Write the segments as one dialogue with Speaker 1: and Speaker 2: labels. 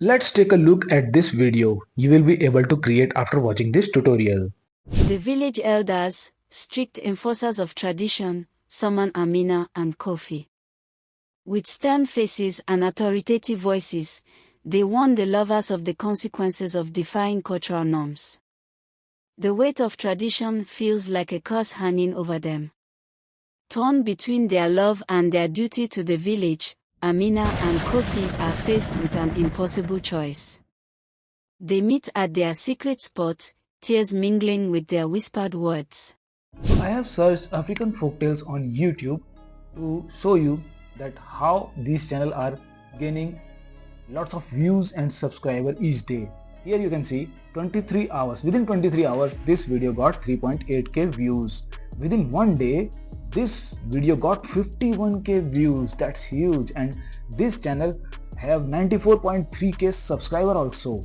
Speaker 1: Let's take a look at this video you will be able to create after watching this tutorial.
Speaker 2: The village elders, strict enforcers of tradition, summon Amina and Kofi. With stern faces and authoritative voices, they warn the lovers of the consequences of defying cultural norms. The weight of tradition feels like a curse hanging over them. Torn between their love and their duty to the village, Amina and Kofi are faced with an impossible choice. They meet at their secret spot, tears mingling with their whispered words.
Speaker 1: So I have searched African folktales on YouTube to show you that how these channels are gaining lots of views and subscribers each day. Here you can see 23 hours. Within 23 hours this video got 3.8k views. Within one day this video got 51k views. That's huge. And this channel have 94.3k subscriber also.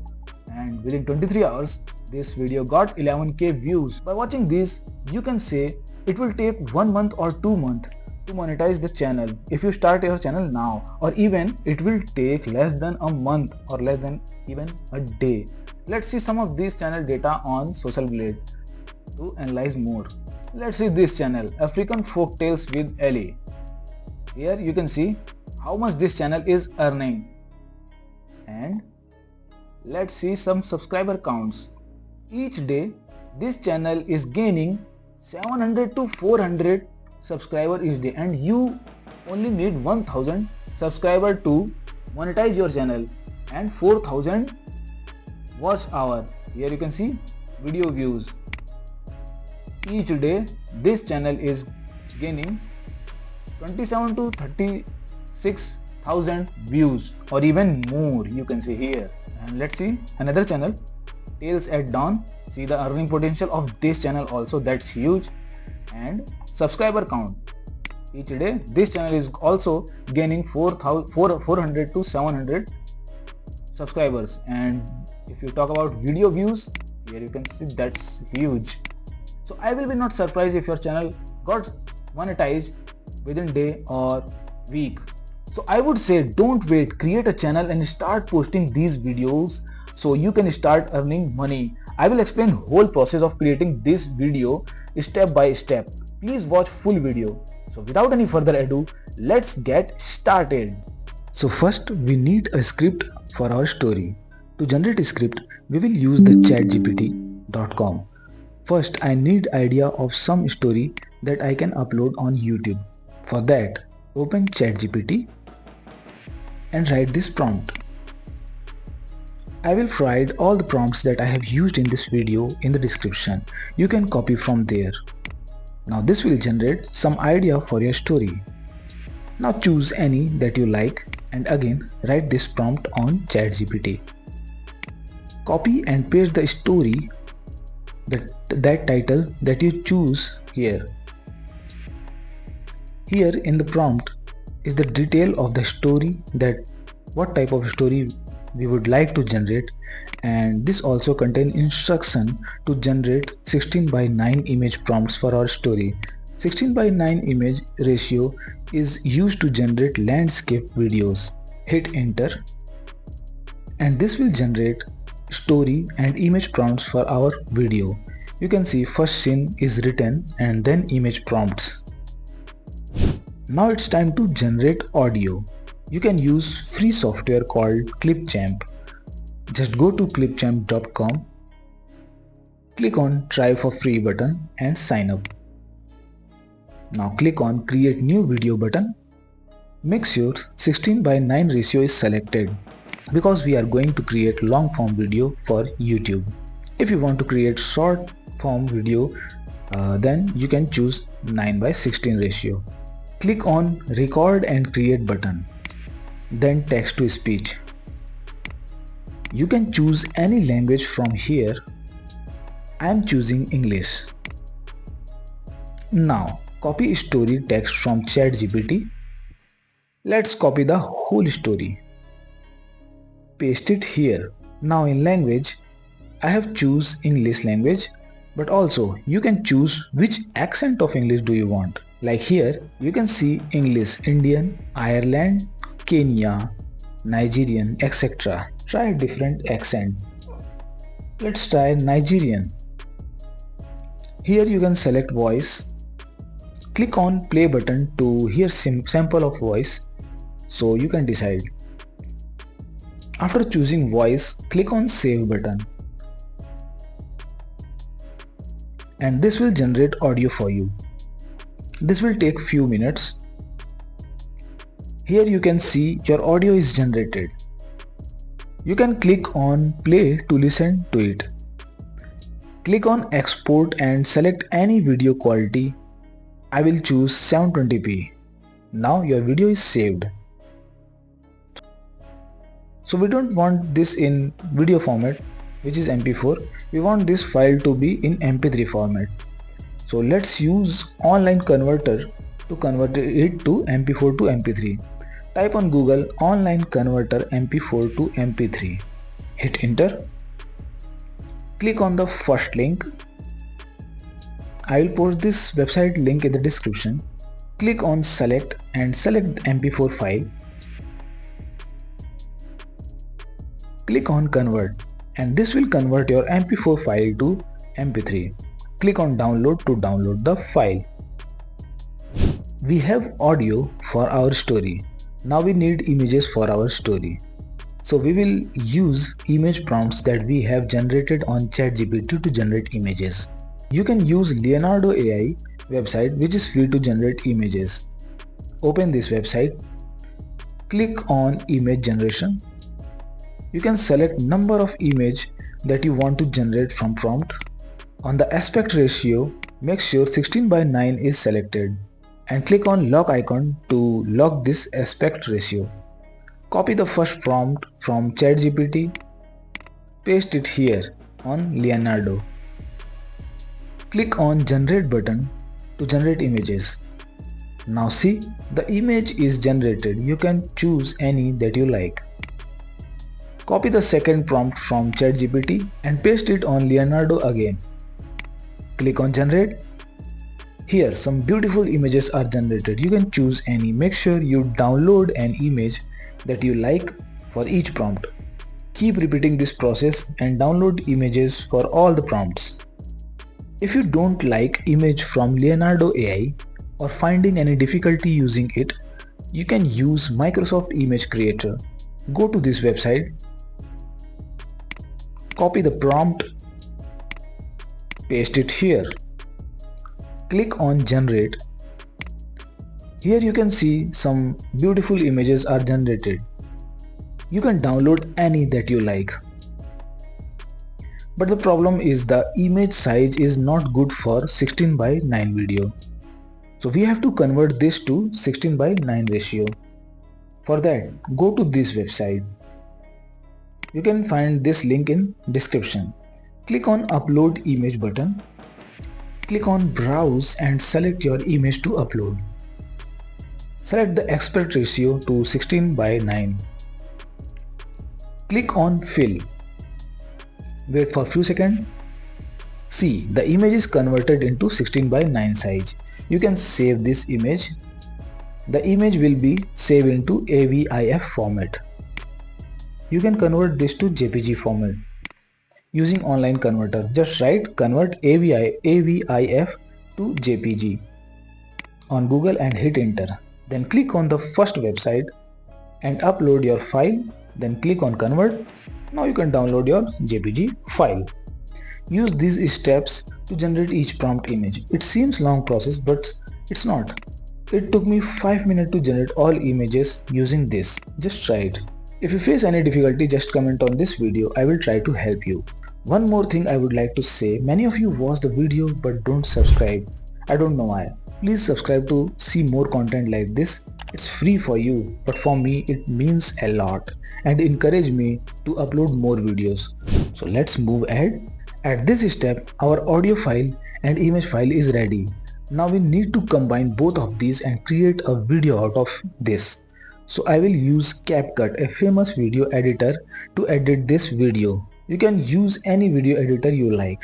Speaker 1: And within 23 hours this video got 11k views. By watching this you can say it will take 1 month or 2 months to monetize the channel if you start your channel now, or even it will take less than a month or less than even a day. Let's see some of these channel data on Social Blade to analyze more. Let's see this channel, African Folktales with Ellie. Here you can see how much this channel is earning. And let's see some subscriber counts. Each day this channel is gaining 700 to 400 subscriber each day, and you only need 1000 subscriber to monetize your channel and 4000 watch hour. Here you can see video views. Each day this channel is gaining 27 to 36,000 views or even more, you can see here. And let's see another channel, Tales at Dawn. See the earning potential of this channel also, that's huge. And subscriber count, each day this channel is also gaining 400 to 700 subscribers. And if you talk about video views, here you can see that's huge. So I will be not surprised if your channel got monetized within day or week. So I would say don't wait, create a channel and start posting these videos so you can start earning money. I will explain whole process of creating this video step by step. Please watch full video. So without any further ado, let's get started. So first we need a script for our story. To generate a script, we will use the chatgpt.com. First I need idea of some story that I can upload on YouTube. For that, open ChatGPT and write this prompt. I will provide all the prompts that I have used in this video in the description. You can copy from there. Now this will generate some idea for your story. Now choose any that you like and again write this prompt on ChatGPT. Copy and paste the story, that title that you choose here. Here in the prompt is the detail of the story, that what type of story we would like to generate, and this also contains instruction to generate 16:9 image prompts for our story. 16:9 image ratio is used to generate landscape videos. Hit enter and this will generate story and image prompts for our video. You can see first scene is written and then image prompts. Now it's time to generate audio. You can use free software called Clipchamp. Just go to clipchamp.com, click on try for free button and sign up. Now click on create new video button. Make sure 16:9 ratio is selected because we are going to create long form video for YouTube. If you want to create short form video, then you can choose 9:16 ratio. Click on record and create button. Then text to speech. You can choose any language from here. I am choosing English. Now copy story text from ChatGPT. Let's copy the whole story. Paste it here. Now in language, I have choose English language, but also you can choose which accent of English do you want. Like here you can see English, Indian, Ireland, Kenya, Nigerian, etc. try a different accent. Let's try Nigerian. Here you can select voice. Click on play button to hear sample of voice, so you can decide. After choosing voice, click on save button. And this will generate audio for you. This will take few minutes. Here you can see your audio is generated. You can click on play to listen to it. Click on export and select any video quality. I will choose 720p. Now your video is saved. So we don't want this in video format, which is MP4. We want this file to be in MP3 format. So let's use online converter to convert it to MP4 to MP3. Type on Google online converter MP4 to MP3. Hit enter. Click on the first link. I will post this website link in the description. Click on select and select MP4 file. Click on convert and this will convert your MP4 file to MP3. Click on download to download the file. We have audio for our story. Now we need images for our story. So we will use image prompts that we have generated on ChatGPT to generate images. You can use Leonardo AI website, which is free to generate images. Open this website. Click on image generation. You can select number of image that you want to generate from prompt. On the aspect ratio, make sure 16:9 is selected and click on lock icon to lock this aspect ratio. Copy the first prompt from ChatGPT, paste it here on Leonardo. Click on generate button to generate images. Now see, the image is generated. You can choose any that you like. Copy the second prompt from ChatGPT and paste it on Leonardo again. Click on generate. Here some beautiful images are generated. You can choose any. Make sure you download an image that you like for each prompt. Keep repeating this process and download images for all the prompts. If you don't like image from Leonardo AI or finding any difficulty using it, you can use Microsoft Image Creator. Go to this website, copy the prompt, paste it here. Click on generate. Here you can see some beautiful images are generated. You can download any that you like. But the problem is the image size is not good for 16:9 video. So we have to convert this to 16:9 ratio. For that, go to this website. You can find this link in description. Click on upload image button. Click on browse and select your image to upload. Select the aspect ratio to 16:9. Click on fill. Wait for few seconds. See, the image is converted into 16:9 size. You can save this image. The image will be saved into AVIF format. You can convert this to JPG format using online converter. Just write convert AVIF to JPG on Google and hit enter. Then click on the first website and upload your file. Then click on convert. Now you can download your JPG file. Use these steps to generate each prompt image. It seems long process, but it's not. It took me 5 minutes to generate all images using this. Just try it. If you face any difficulty, just comment on this video. I will try to help you. One more thing I would like to say, many of you watch the video but don't subscribe. I don't know why. Please subscribe to see more content like this. It's free for you, but for me it means a lot and encourage me to upload more videos. So let's move ahead. At this step, our audio file and image file is ready. Now we need to combine both of these and create a video out of this. So I will use CapCut, a famous video editor, to edit this video. You can use any video editor you like.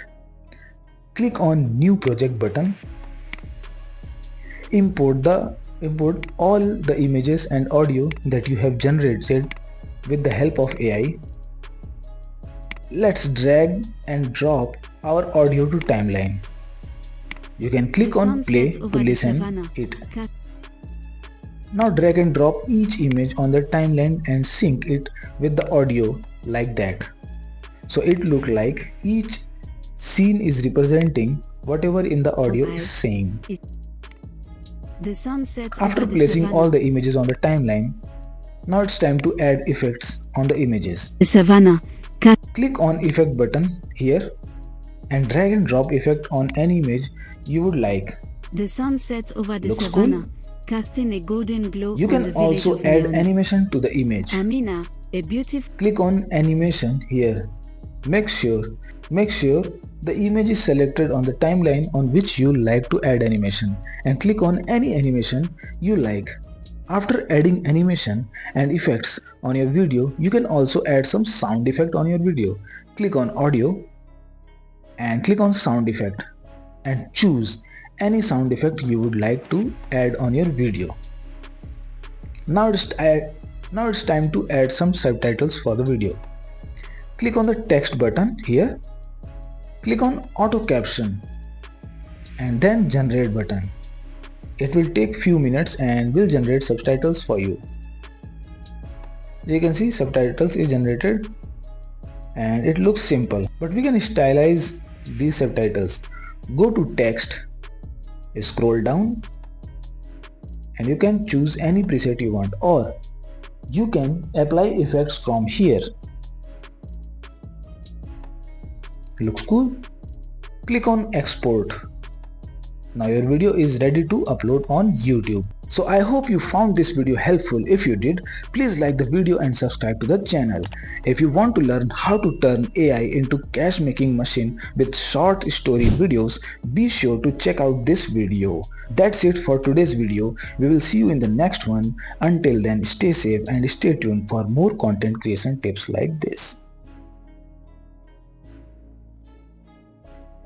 Speaker 1: Click on new project button. Import all the images and audio that you have generated with the help of AI. Let's drag and drop our audio to timeline. You can click
Speaker 2: The
Speaker 1: on
Speaker 2: sun
Speaker 1: play
Speaker 2: sets
Speaker 1: to
Speaker 2: over the
Speaker 1: listen
Speaker 2: savannah.
Speaker 1: it.
Speaker 2: Cat-
Speaker 1: Now drag and drop each image on the timeline and sync it with the audio like that. So it look like each scene is representing whatever in the audio is saying.
Speaker 2: The sun sets
Speaker 1: After
Speaker 2: over the
Speaker 1: placing
Speaker 2: savannah.
Speaker 1: all the images on the timeline, now it's time to add effects on the images.
Speaker 2: The savannah.
Speaker 1: Click on effect button here and drag and drop effect on any image you would like.
Speaker 2: The sun sets over the
Speaker 1: Looks
Speaker 2: savannah,
Speaker 1: cool.
Speaker 2: casting a golden glow
Speaker 1: You
Speaker 2: on the
Speaker 1: can
Speaker 2: village
Speaker 1: also
Speaker 2: of
Speaker 1: add
Speaker 2: Leon.
Speaker 1: animation to the image.
Speaker 2: Amina, a beautiful
Speaker 1: Click on animation here. Make sure the image is selected on the timeline on which you like to add animation and click on any animation you like. After adding animation and effects on your video, you can also add some sound effect on your video. Click on audio and click on sound effect and choose any sound effect you would like to add on your video. Now it's time to add some subtitles for the video. Click on the text button here. Click on auto caption and then generate button. It will take few minutes and will generate subtitles for you. You can see subtitles is generated and it looks simple, but we can stylize these subtitles. Go to text, scroll down and you can choose any preset you want, or you can apply effects from here. Looks cool. Click on export. Now your video is ready to upload on YouTube. So I hope you found this video helpful. If you did, please like the video and subscribe to the channel. If you want to learn how to turn AI into cash making machine with short story videos, be sure to check out this video. That's it for today's video. We will see you in the next one. Until then, stay safe and stay tuned for more content creation tips like this.